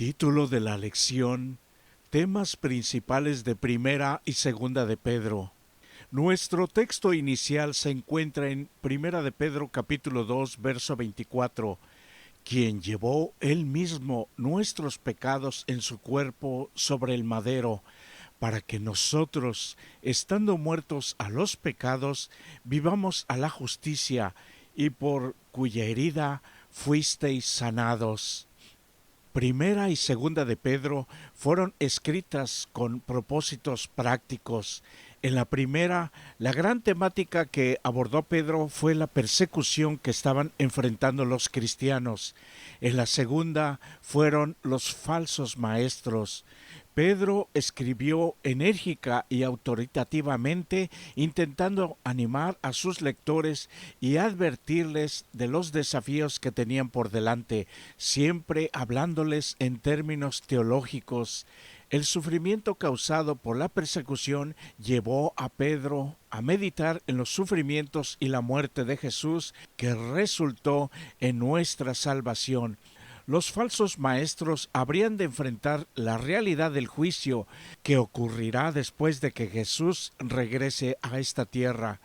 Título de la lección: Temas principales de Primera y Segunda de Pedro. Nuestro texto inicial se encuentra en Primera de Pedro capítulo 2, verso 24, quien llevó él mismo nuestros pecados en su cuerpo sobre el madero, para que nosotros, estando muertos a los pecados, vivamos a la justicia, y por cuya herida fuisteis sanados. Primera y Segunda de Pedro fueron escritas con propósitos prácticos. En la primera, la gran temática que abordó Pedro fue la persecución que estaban enfrentando los cristianos. En la segunda, fueron los falsos maestros. Pedro escribió enérgica y autoritativamente, intentando animar a sus lectores y advertirles de los desafíos que tenían por delante, siempre hablándoles en términos teológicos. El sufrimiento causado por la persecución llevó a Pedro a meditar en los sufrimientos y la muerte de Jesús, que resultó en nuestra salvación. Los falsos maestros habrían de enfrentar la realidad del juicio que ocurrirá después de que Jesús regrese a esta tierra.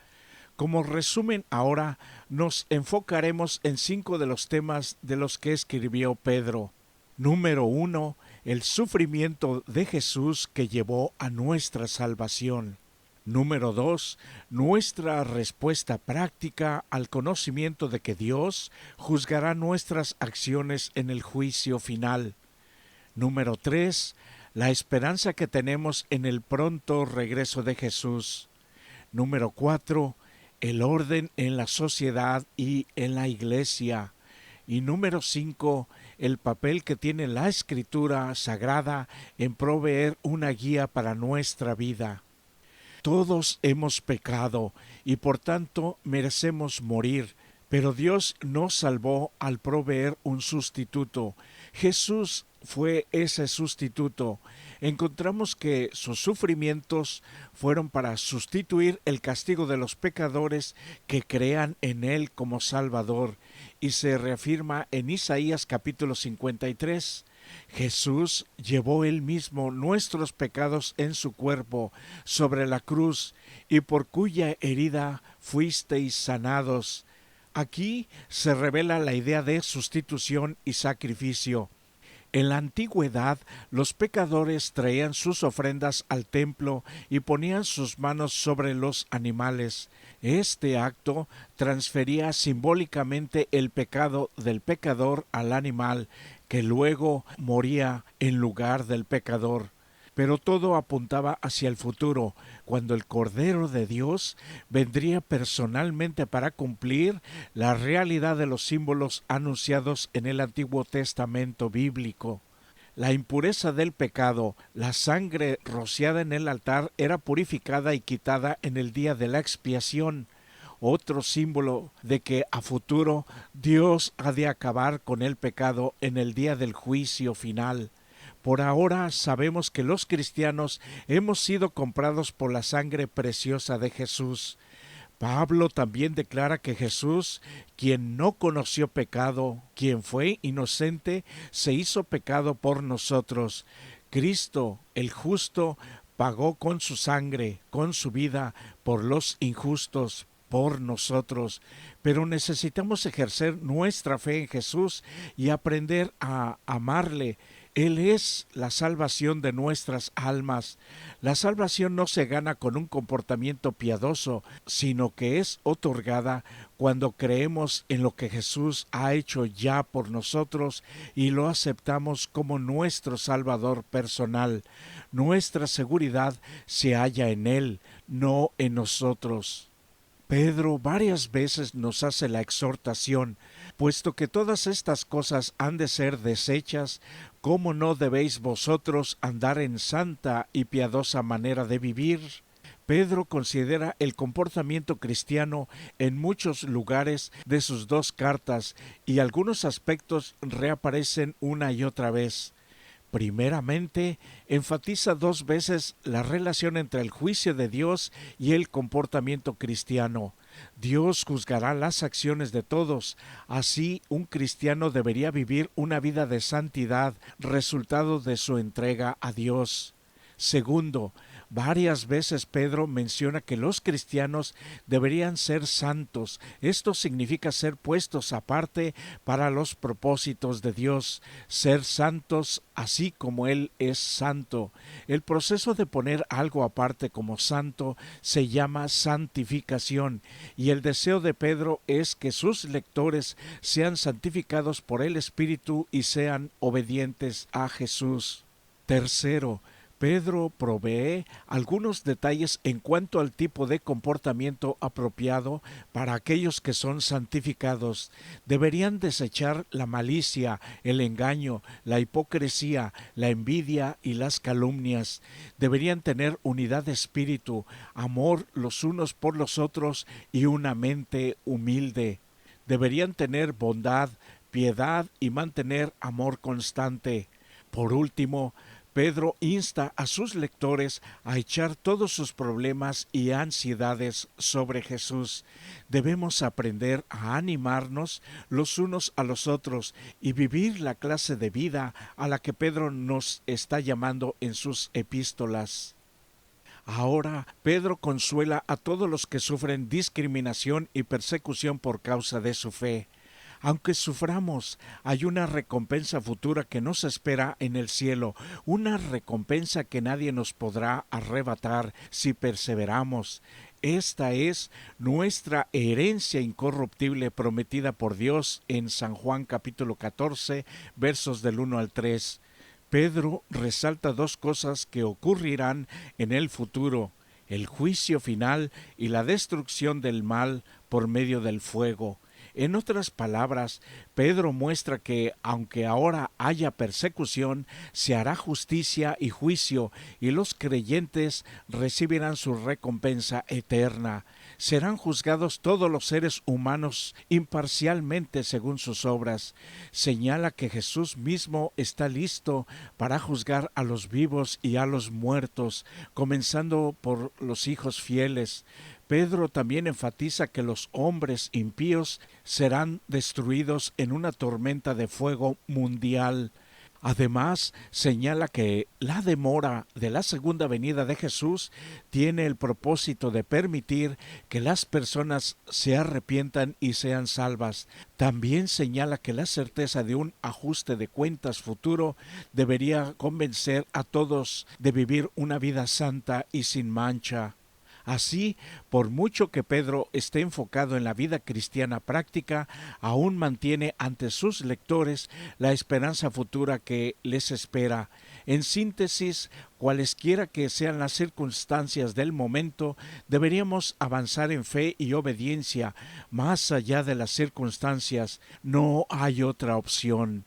Como resumen, ahora nos enfocaremos en 5 de los temas de los que escribió Pedro. Número 1. El sufrimiento de Jesús que llevó a nuestra salvación. Número 2. Nuestra respuesta práctica al conocimiento de que Dios juzgará nuestras acciones en el juicio final. Número 3. La esperanza que tenemos en el pronto regreso de Jesús. Número 4. El orden en la sociedad y en la iglesia. Y número 5, el papel que tiene la Escritura Sagrada en proveer una guía para nuestra vida. Todos hemos pecado y por tanto merecemos morir, pero Dios nos salvó al proveer un sustituto. Jesús fue ese sustituto. Encontramos que sus sufrimientos fueron para sustituir el castigo de los pecadores que crean en Él como Salvador, y se reafirma en Isaías capítulo 53. Jesús llevó él mismo nuestros pecados en su cuerpo sobre la cruz, y por cuya herida fuisteis sanados. Aquí se revela la idea de sustitución y sacrificio. En la antigüedad, los pecadores traían sus ofrendas al templo y ponían sus manos sobre los animales. Este acto transfería simbólicamente el pecado del pecador al animal, que luego moría en lugar del pecador. Pero todo apuntaba hacia el futuro, cuando el Cordero de Dios vendría personalmente para cumplir la realidad de los símbolos anunciados en el Antiguo Testamento bíblico. La impureza del pecado, la sangre rociada en el altar, era purificada y quitada en el día de la expiación, otro símbolo de que a futuro Dios ha de acabar con el pecado en el día del juicio final. Por ahora sabemos que los cristianos hemos sido comprados por la sangre preciosa de Jesús. Pablo también declara que Jesús, quien no conoció pecado, quien fue inocente, se hizo pecado por nosotros. Cristo, el justo, pagó con su sangre, con su vida, por los injustos, por nosotros. Pero necesitamos ejercer nuestra fe en Jesús y aprender a amarle. Él es la salvación de nuestras almas. La salvación no se gana con un comportamiento piadoso, sino que es otorgada cuando creemos en lo que Jesús ha hecho ya por nosotros y lo aceptamos como nuestro Salvador personal. Nuestra seguridad se halla en Él, no en nosotros. Pedro varias veces nos hace la exhortación: puesto que todas estas cosas han de ser deshechas, ¿cómo no debéis vosotros andar en santa y piadosa manera de vivir? Pedro considera el comportamiento cristiano en muchos lugares de sus 2 cartas, y algunos aspectos reaparecen una y otra vez. Primeramente, enfatiza 2 veces la relación entre el juicio de Dios y el comportamiento cristiano. Dios juzgará las acciones de todos. Así, un cristiano debería vivir una vida de santidad, resultado de su entrega a Dios. Segundo, varias veces Pedro menciona que los cristianos deberían ser santos. Esto significa ser puestos aparte para los propósitos de Dios, ser santos así como Él es santo. El proceso de poner algo aparte como santo se llama santificación, y el deseo de Pedro es que sus lectores sean santificados por el Espíritu y sean obedientes a Jesús. Tercero, Pedro provee algunos detalles en cuanto al tipo de comportamiento apropiado para aquellos que son santificados. Deberían desechar la malicia, el engaño, la hipocresía, la envidia y las calumnias. Deberían tener unidad de espíritu, amor los unos por los otros y una mente humilde. Deberían tener bondad, piedad y mantener amor constante. Por último, Pedro insta a sus lectores a echar todos sus problemas y ansiedades sobre Jesús. Debemos aprender a animarnos los unos a los otros y vivir la clase de vida a la que Pedro nos está llamando en sus epístolas. Ahora, Pedro consuela a todos los que sufren discriminación y persecución por causa de su fe. Aunque suframos, hay una recompensa futura que nos espera en el cielo, una recompensa que nadie nos podrá arrebatar si perseveramos. Esta es nuestra herencia incorruptible prometida por Dios en San Juan capítulo 14, versos del 1 al 3. Pedro resalta dos cosas que ocurrirán en el futuro: el juicio final y la destrucción del mal por medio del fuego. En otras palabras, Pedro muestra que, aunque ahora haya persecución, se hará justicia y juicio, y los creyentes recibirán su recompensa eterna. Serán juzgados todos los seres humanos imparcialmente según sus obras. Señala que Jesús mismo está listo para juzgar a los vivos y a los muertos, comenzando por los hijos fieles. Pedro también enfatiza que los hombres impíos serán destruidos en una tormenta de fuego mundial. Además, señala que la demora de la segunda venida de Jesús tiene el propósito de permitir que las personas se arrepientan y sean salvas. También señala que la certeza de un ajuste de cuentas futuro debería convencer a todos de vivir una vida santa y sin mancha. Así, por mucho que Pedro esté enfocado en la vida cristiana práctica, aún mantiene ante sus lectores la esperanza futura que les espera. En síntesis, cualesquiera que sean las circunstancias del momento, deberíamos avanzar en fe y obediencia. Más allá de las circunstancias, no hay otra opción.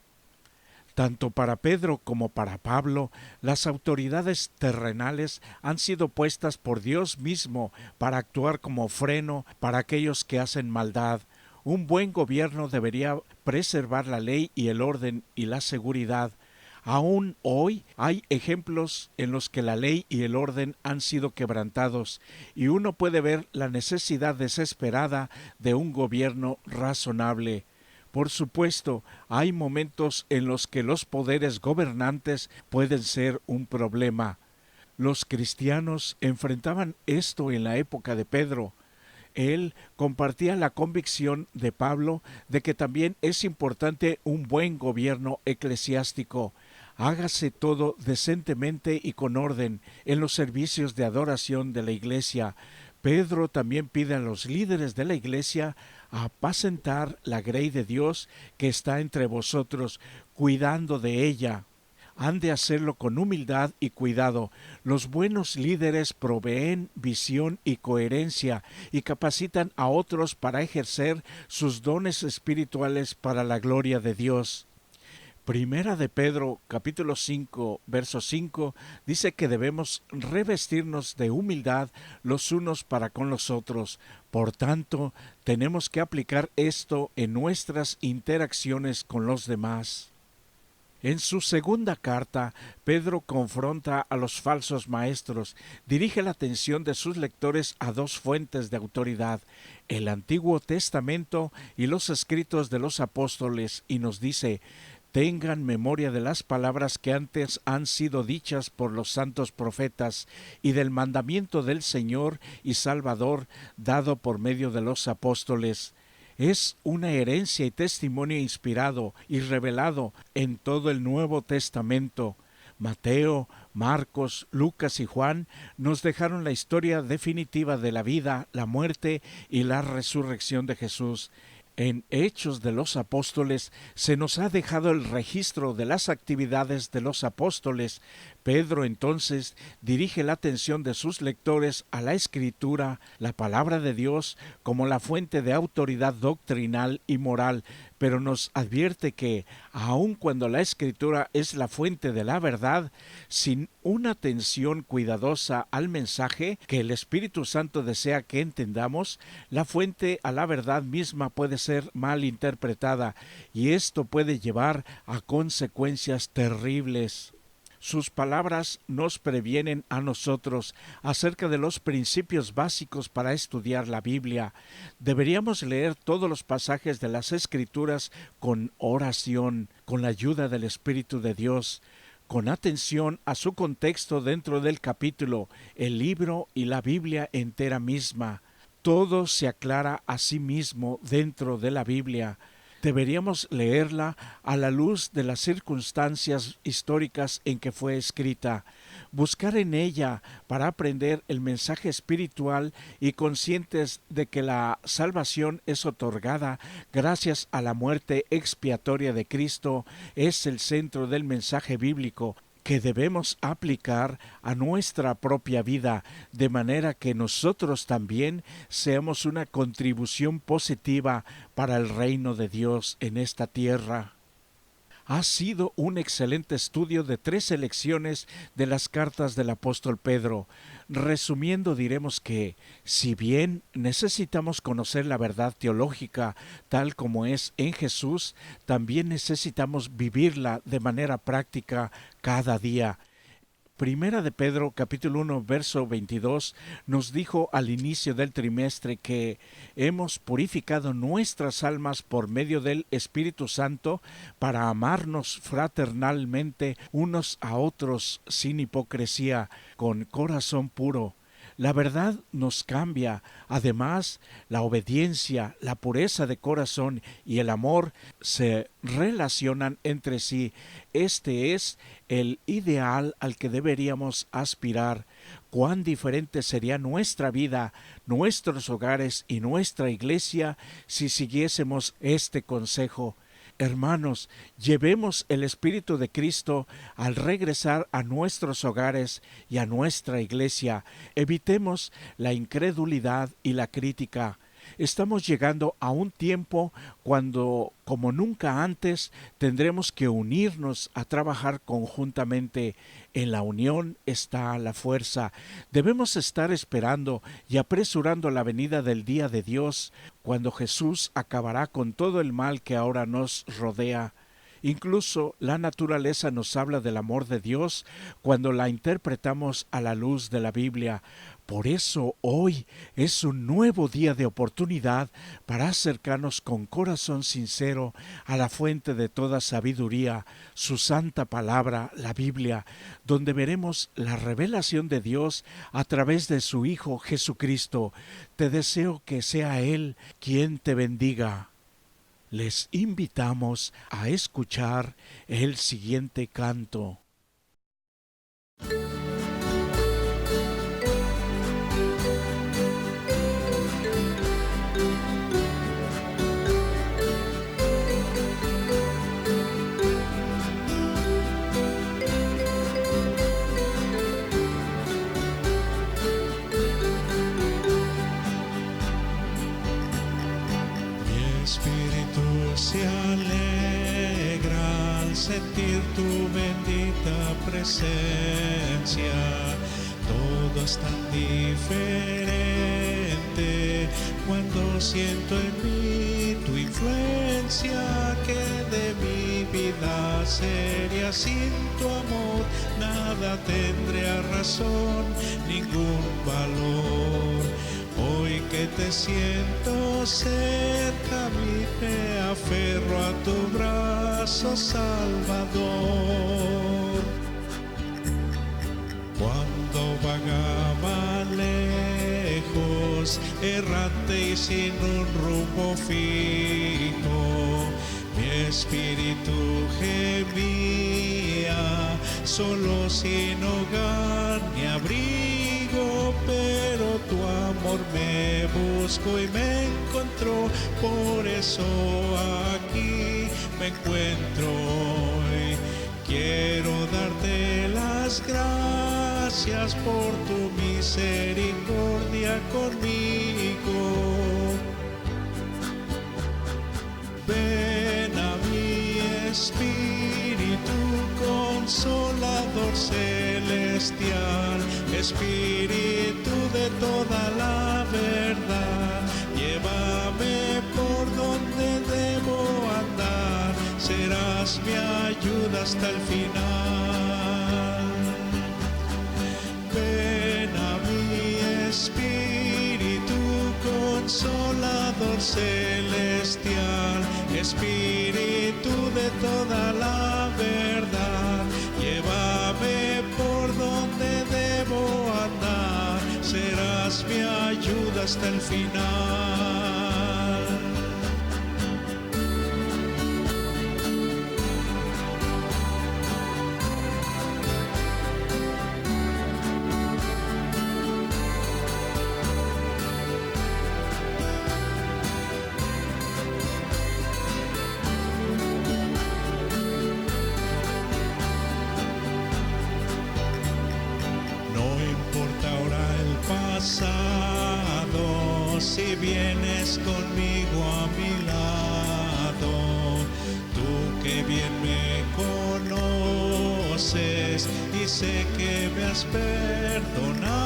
Tanto para Pedro como para Pablo, las autoridades terrenales han sido puestas por Dios mismo para actuar como freno para aquellos que hacen maldad. Un buen gobierno debería preservar la ley y el orden y la seguridad. Aún hoy hay ejemplos en los que la ley y el orden han sido quebrantados, y uno puede ver la necesidad desesperada de un gobierno razonable. Por supuesto, hay momentos en los que los poderes gobernantes pueden ser un problema. Los cristianos enfrentaban esto en la época de Pedro. Él compartía la convicción de Pablo de que también es importante un buen gobierno eclesiástico. Hágase todo decentemente y con orden en los servicios de adoración de la iglesia. Pedro también pide a los líderes de la iglesia apacentar la grey de Dios que está entre vosotros, cuidando de ella. Han de hacerlo con humildad y cuidado. Los buenos líderes proveen visión y coherencia y capacitan a otros para ejercer sus dones espirituales para la gloria de Dios. Primera de Pedro, capítulo 5, verso 5, dice que debemos revestirnos de humildad los unos para con los otros. Por tanto, tenemos que aplicar esto en nuestras interacciones con los demás. En su segunda carta, Pedro confronta a los falsos maestros, dirige la atención de sus lectores a dos fuentes de autoridad, el Antiguo Testamento y los escritos de los apóstoles, y nos dice: tengan memoria de las palabras que antes han sido dichas por los santos profetas y del mandamiento del Señor y Salvador dado por medio de los apóstoles. Es una herencia y testimonio inspirado y revelado en todo el Nuevo Testamento. Mateo, Marcos, Lucas y Juan nos dejaron la historia definitiva de la vida, la muerte y la resurrección de Jesús. En Hechos de los Apóstoles se nos ha dejado el registro de las actividades de los apóstoles. Pedro entonces dirige la atención de sus lectores a la Escritura, la palabra de Dios, como la fuente de autoridad doctrinal y moral, pero nos advierte que, aun cuando la Escritura es la fuente de la verdad, sin una atención cuidadosa al mensaje que el Espíritu Santo desea que entendamos, la fuente a la verdad misma puede ser mal interpretada, y esto puede llevar a consecuencias terribles. Sus palabras nos previenen a nosotros acerca de los principios básicos para estudiar la Biblia. Deberíamos leer todos los pasajes de las Escrituras con oración, con la ayuda del Espíritu de Dios, con atención a su contexto dentro del capítulo, el libro y la Biblia entera misma. Todo se aclara a sí mismo dentro de la Biblia. Deberíamos leerla a la luz de las circunstancias históricas en que fue escrita, buscar en ella para aprender el mensaje espiritual y conscientes de que la salvación es otorgada gracias a la muerte expiatoria de Cristo, es el centro del mensaje bíblico que debemos aplicar a nuestra propia vida, de manera que nosotros también seamos una contribución positiva para el reino de Dios en esta tierra. Ha sido un excelente estudio de 3 selecciones de las cartas del apóstol Pedro. Resumiendo, diremos que, si bien necesitamos conocer la verdad teológica tal como es en Jesús, también necesitamos vivirla de manera práctica cada día. Primera de Pedro, capítulo 1, verso 22, nos dijo al inicio del trimestre que hemos purificado nuestras almas por medio del Espíritu Santo para amarnos fraternalmente unos a otros sin hipocresía, con corazón puro. La verdad nos cambia. Además, la obediencia, la pureza de corazón y el amor se relacionan entre sí. Este es el ideal al que deberíamos aspirar. Cuán diferente sería nuestra vida, nuestros hogares y nuestra iglesia si siguiésemos este consejo. Hermanos, llevemos el Espíritu de Cristo al regresar a nuestros hogares y a nuestra iglesia. Evitemos la incredulidad y la crítica. Estamos llegando a un tiempo cuando, como nunca antes, tendremos que unirnos a trabajar conjuntamente. En la unión está la fuerza. Debemos estar esperando y apresurando la venida del día de Dios, cuando Jesús acabará con todo el mal que ahora nos rodea. Incluso la naturaleza nos habla del amor de Dios cuando la interpretamos a la luz de la Biblia. Por eso hoy es un nuevo día de oportunidad para acercarnos con corazón sincero a la fuente de toda sabiduría, su santa palabra, la Biblia, donde veremos la revelación de Dios a través de su Hijo Jesucristo. Te deseo que sea Él quien te bendiga. Les invitamos a escuchar el siguiente canto. Se alegra al sentir tu bendita presencia. Todo es tan diferente cuando siento en mí tu influencia que de mi vida sería sin tu amor, nada tendría razón, ningún valor. Hoy que te siento cerca a mí, me aferro a tu brazo, Salvador. Cuando vagaba lejos, errante y sin un rumbo fijo, mi espíritu gemía, solo sin hogar ni abrigo, pero tu amor me buscó y me encontró, por eso aquí me encuentro hoy. Quiero darte las gracias por tu misericordia conmigo. Ven a mi espíritu consolador celestial, espíritu de toda la verdad, llévame por donde debo andar, serás mi ayuda hasta el final. Ven a mi espíritu consolador celestial, espíritu de toda la verdad, llévame por donde debo andar, serás mi ayuda hasta el final. Si vienes conmigo a mi lado, tú que bien me conoces y sé que me has perdonado,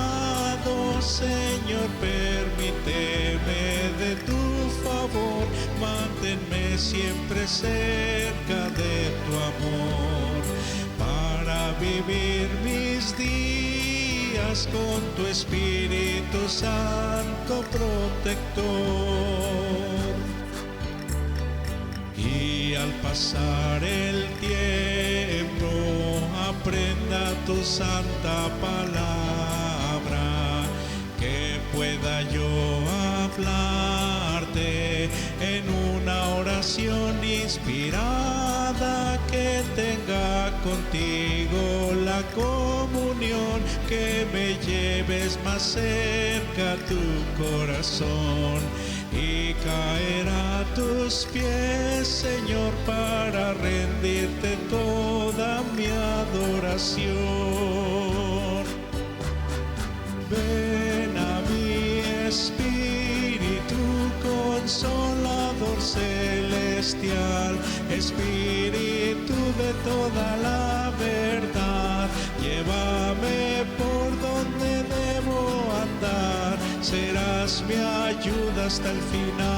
Señor, permíteme de tu favor, manténme siempre cerca de tu amor, para vivir mis días con tu Espíritu Santo protector. Y al pasar el tiempo aprenda tu santa palabra, que pueda yo hablarte en una oración inspirada, que tenga contigo la comunión, que me lleves más cerca a tu corazón y caer a tus pies, Señor, para rendirte toda mi adoración. Ven a mi espíritu consolador celestial, espíritu de toda la verdad, llévame por donde debo andar, serás mi ayuda hasta el final.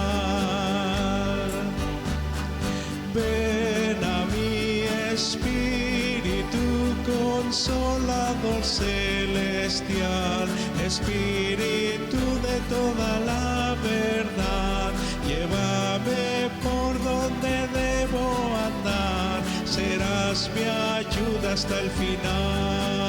Ven a mi espíritu consolador celestial, espíritu de toda la verdad, llévame por donde debo andar, serás mi ayuda hasta el final.